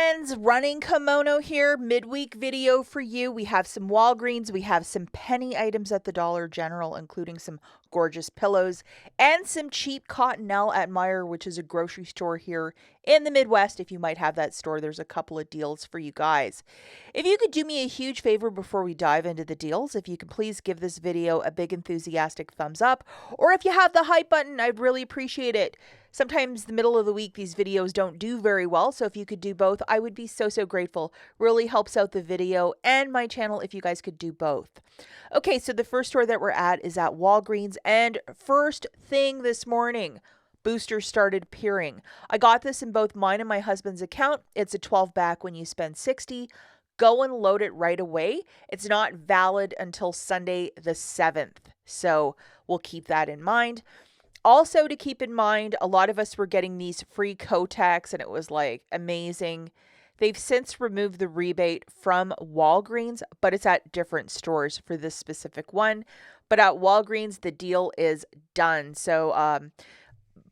friends, running kimono here, midweek video for you. We have some Walgreens, we have some penny items at the Dollar General, including some gorgeous pillows and some cheap Cottonelle at Meijer, which is a grocery store here in the Midwest. If you might have that store, there's a couple of deals for you guys. If you could do me a huge favor before we dive into the deals, if you could please give this video a big enthusiastic thumbs up, or if you have the hype button, I'd really appreciate it. Sometimes the middle of the week, these videos don't do very well, so if you could do both, I would be so grateful. Really helps out the video and my channel if you guys could do both. Okay, so the first store that we're at is at Walgreens, and first thing this morning, boosters started appearing. I got this in both mine and my husband's account. It's a 12 back when you spend 60. Go and load it right away. It's not valid until Sunday the 7th, so we'll keep that in mind. Also to keep in mind, a lot of us were getting these free Kotex and it was like amazing. They've since removed the rebate from Walgreens, but it's at different stores for this specific one. But at Walgreens, the deal is done. So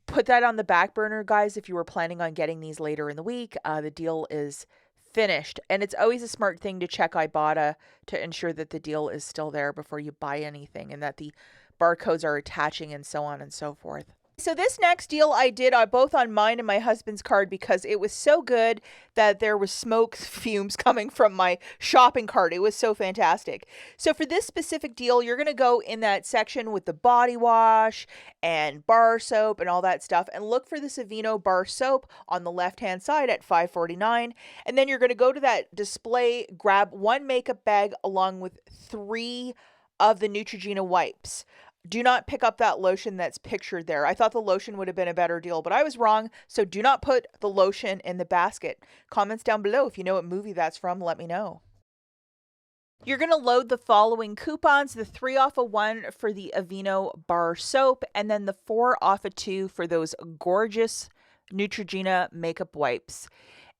put that on the back burner, guys, if you were planning on getting these later in the week. The deal is finished. And it's always a smart thing to check IBOTTA to ensure that the deal is still there before you buy anything and that the barcodes are attaching and so on and so forth. So this next deal I did both on mine and my husband's card because it was so good that there was smoke fumes coming from my shopping cart. It was so fantastic. So for this specific deal, you're going to go in that section with the body wash and bar soap and all that stuff and look for this Aveeno bar soap on the left-hand side at $5.49. And then you're going to go to that display, grab one makeup bag along with 3 of the Neutrogena wipes. Do not pick up that lotion that's pictured there. I thought the lotion would have been a better deal, but I was wrong. So do not put the lotion in the basket. Comments down below if you know what movie that's from, let me know. You're going to load the following coupons, the 3 off of 1 for the Aveeno bar soap, and then the 4 off of 2 for those gorgeous Neutrogena makeup wipes.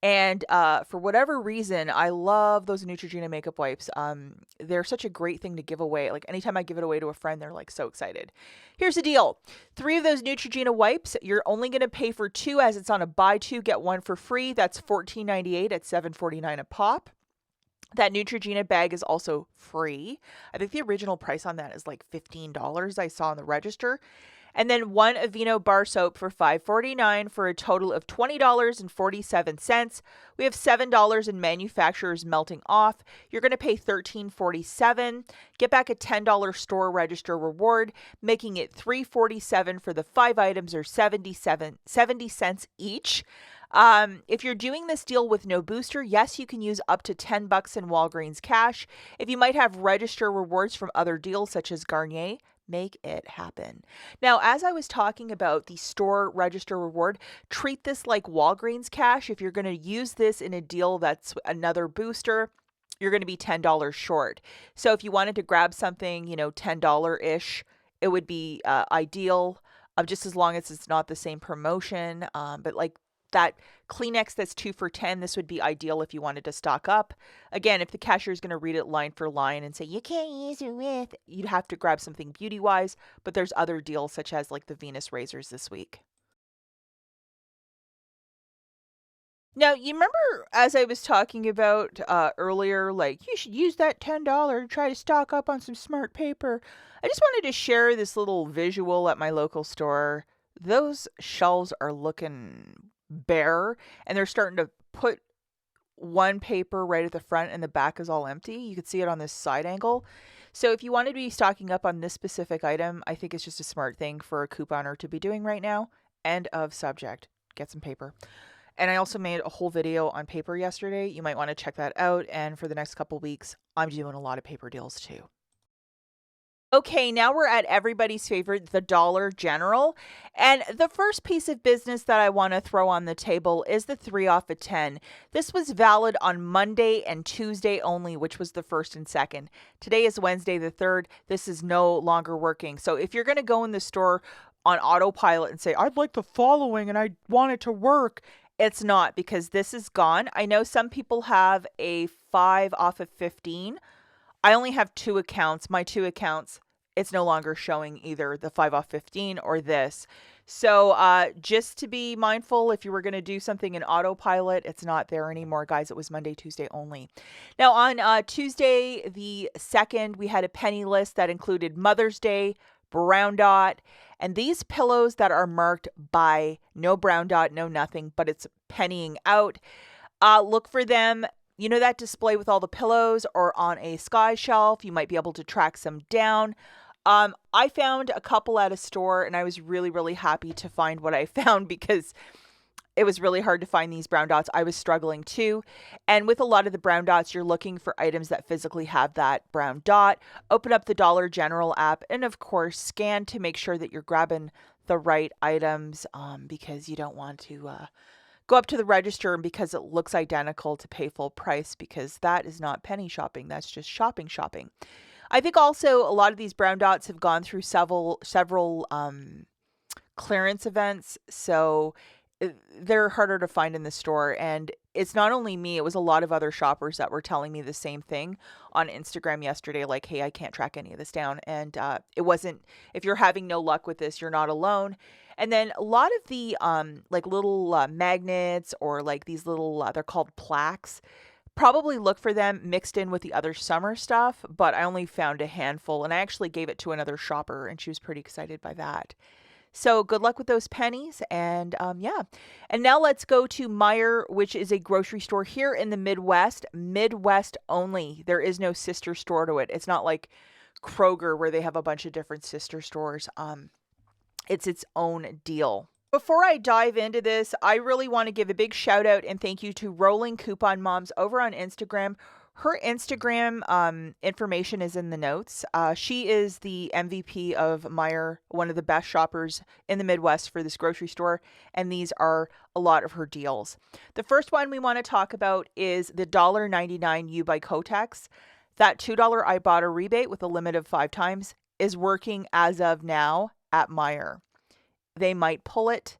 And for whatever reason, I love those Neutrogena makeup wipes. They're such a great thing to give away. Like anytime I give it away to a friend, they're like so excited. Here's the deal. 3 of those Neutrogena wipes, you're only going to pay for 2 as it's on a buy 2, get 1 for free. That's $14.98 at $7.49 a pop. That Neutrogena bag is also free. I think the original price on that is like $15 I saw on the register. And then 1 Aveeno bar soap for $5.49 for a total of $20.47. We have $7 in manufacturers melting off. You're going to pay $13.47. Get back a $10 store register reward, making it $3.47 for the 5 items or 70 cents each. If you're doing this deal with no booster, yes, you can use up to $10 in Walgreens cash. If you might have register rewards from other deals such as Garnier, make it happen. Now, as I was talking about the store register reward, treat this like Walgreens cash. If you're going to use this in a deal that's another booster, you're going to be $10 short. So if you wanted to grab something, $10-ish, it would be ideal, just as long as it's not the same promotion. But like that Kleenex that's 2 for $10, this would be ideal if you wanted to stock up. Again, if the cashier is going to read it line for line and say, you can't use it with, you'd have to grab something beauty-wise, but there's other deals such as like the Venus razors this week. Now, you remember as I was talking about earlier, like you should use that $10 to try to stock up on some smart paper. I just wanted to share this little visual at my local store. Those shelves are looking bare and they're starting to put one paper right at the front and the back is all empty. You can see it on this side angle. So if you wanted to be stocking up on this specific item, I think it's just a smart thing for a couponer to be doing right now. End of subject. Get some paper. And I also made a whole video on paper yesterday. You might want to check that out. And for the next couple weeks, I'm doing a lot of paper deals too. Okay, now we're at everybody's favorite, the Dollar General. And the first piece of business that I want to throw on the table is the 3 off of 10. This was valid on Monday and Tuesday only, which was the 1st and 2nd. Today is Wednesday the 3rd. This is no longer working. So if you're going to go in the store on autopilot and say, I'd like the following and I want it to work, it's not, because this is gone. I know some people have a 5 off of 15. I only have 2 accounts. My 2 accounts, it's no longer showing either the 5 off 15 or this. So just to be mindful, if you were going to do something in autopilot, it's not there anymore, guys. It was Monday, Tuesday only. Now, on Tuesday, the 2nd, we had a penny list that included Mother's Day, brown dot, and these pillows that are marked by no brown dot, no nothing, but it's pennying out. Look for them. You know that display with all the pillows or on a sky shelf? You might be able to track some down. I found a couple at a store and I was really, really happy to find what I found because it was really hard to find these brown dots. I was struggling too. And with a lot of the brown dots, you're looking for items that physically have that brown dot. Open up the Dollar General app and, of course, scan to make sure that you're grabbing the right items because you don't want to go up to the register and because it looks identical to pay full price, because that is not penny shopping. That's just shopping. I think also a lot of these brown dots have gone through several clearance events, so they're harder to find in the store. And it's not only me, it was a lot of other shoppers that were telling me the same thing on Instagram yesterday, like, hey, I can't track any of this down. And it wasn't, if you're having no luck with this, you're not alone. And then a lot of the like little magnets or like these little, they're called plaques. Probably look for them mixed in with the other summer stuff, but I only found a handful and I actually gave it to another shopper and she was pretty excited by that. So good luck with those pennies. And yeah. And now let's go to Meijer, which is a grocery store here in the Midwest only. There is no sister store to it. It's not like Kroger where they have a bunch of different sister stores. It's its own deal. Before I dive into this, I really want to give a big shout out and thank you to Rolling Coupon Moms over on Instagram. Her Instagram information is in the notes. She is the MVP of Meijer, one of the best shoppers in the Midwest for this grocery store, and these are a lot of her deals. The first one we want to talk about is the $1.99 U by Kotex. That $2 IBOTTA rebate with a limit of 5 times is working as of now at Meijer. They might pull it.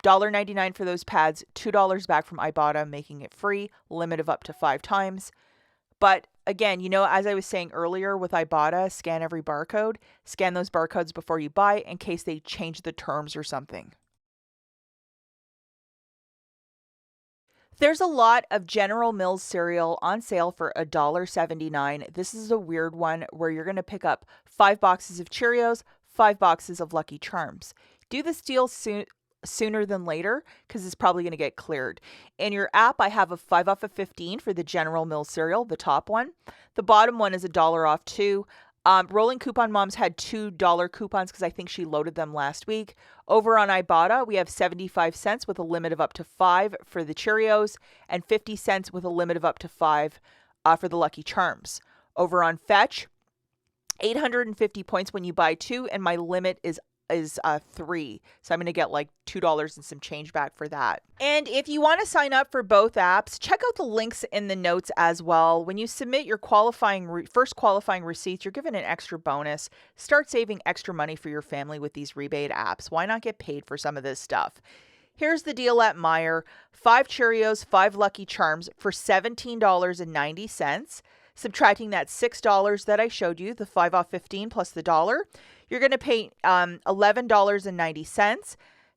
$1.99 for those pads, $2 back from IBOTTA, making it free, limit of up to 5 times. But again, you know, as I was saying earlier with IBOTTA, scan every barcode. Scan those barcodes before you buy in case they change the terms or something. There's a lot of General Mills cereal on sale for $1.79. This is a weird one where you're going to pick up 5 boxes of Cheerios, 5 boxes of Lucky Charms. Do this deal sooner than later because it's probably going to get cleared. In your app, I have a 5 off of 15 for the General Mills cereal, the top one. The bottom one is $1 off too. Rolling Coupon Moms had $2 coupons because I think she loaded them last week. Over on IBOTTA, we have 75 cents with a limit of up to 5 for the Cheerios and 50 cents with a limit of up to 5 for the Lucky Charms. Over on Fetch, 850 points when you buy 2, and my limit is 3. So I'm going to get like $2 and some change back for that. And if you want to sign up for both apps, check out the links in the notes as well. When you submit your first qualifying receipts, you're given an extra bonus. Start saving extra money for your family with these rebate apps. Why not get paid for some of this stuff? Here's the deal at Meijer. 5 Cheerios, 5 Lucky Charms for $17.90. Subtracting that $6 that I showed you, the 5 off 15 plus the $1, you're going to pay $11.90.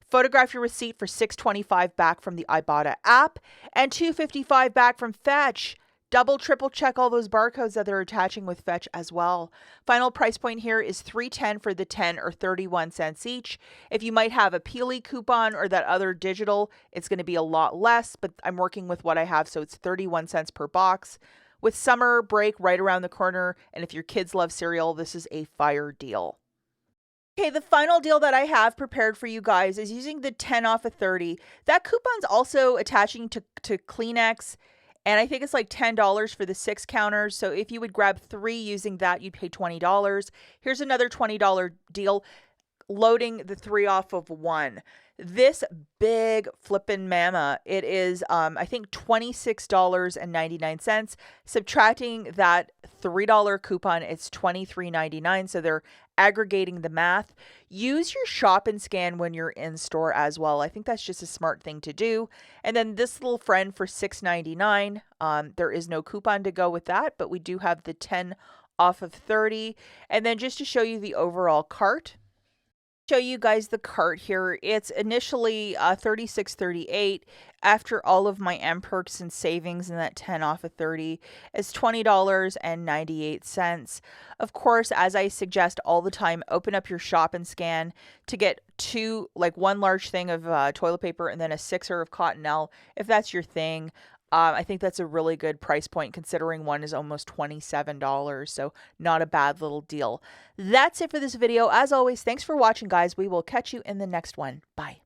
Photograph your receipt for $6.25 back from the IBOTTA app and $2.55 back from Fetch. Double, triple check all those barcodes that they're attaching with Fetch as well. Final price point here is $3.10 for the 10 or 31 cents each. If you might have a Peely coupon or that other digital, it's going to be a lot less, but I'm working with what I have, so it's 31 cents per box. With summer break right around the corner, and if your kids love cereal, this is a fire deal. Okay, the final deal that I have prepared for you guys is using the 10 off of 30. That coupon's also attaching to Kleenex, and I think it's like $10 for the 6 counters. So if you would grab 3 using that, you'd pay $20. Here's another $20 deal, loading the 3 off of 1. This big flippin' mama, it is, I think $26.99. Subtracting that $3 coupon, it's $23.99. So they're aggregating the math. Use your shop and scan when you're in store as well. I think that's just a smart thing to do. And then this little friend for $6.99. There is no coupon to go with that, but we do have the 10 off of 30. And then just to show you the overall cart, Show you guys the cart here. It's initially $36.38. After all of my M perks and savings and that 10 off of 30 is $20.98. Of course, as I suggest all the time, open up your shop and scan to get one large thing of toilet paper and then a sixer of Cottonelle if that's your thing. I think that's a really good price point considering one is almost $27, so not a bad little deal. That's it for this video. As always, thanks for watching, guys. We will catch you in the next one. Bye.